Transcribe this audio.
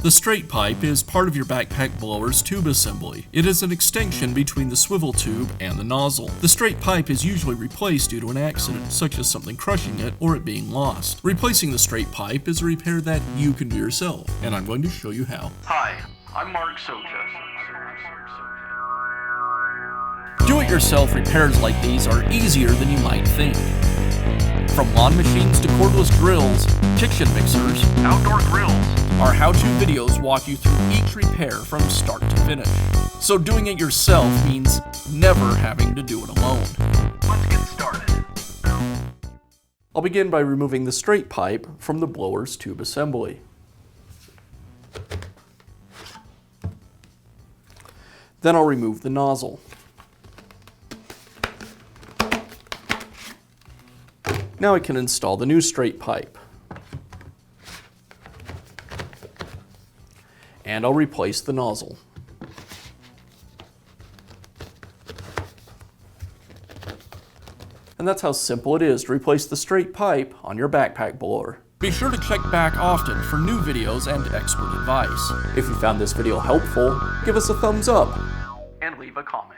The straight pipe is part of your backpack blower's tube assembly. It is an extension between the swivel tube and the nozzle. The straight pipe is usually replaced due to an accident, such as something crushing it or it being lost. Replacing the straight pipe is a repair that you can do yourself, and I'm going to show you how. Hi, I'm Mark Socha. Do-it-yourself repairs like these are easier than you might think. From lawn machines to cordless drills, kitchen mixers, Outdoor grills. our how-to videos walk you through each repair from start to finish. So doing it yourself means never having to do it alone. Let's get started. I'll begin by removing the straight pipe from the blower's tube assembly. Then I'll remove the nozzle. Now I can install the new straight pipe. And I'll replace the nozzle. And that's how simple it is to replace the straight pipe on your backpack blower. Be sure to check back often for new videos and expert advice. If you found this video helpful, give us a thumbs up And leave a comment.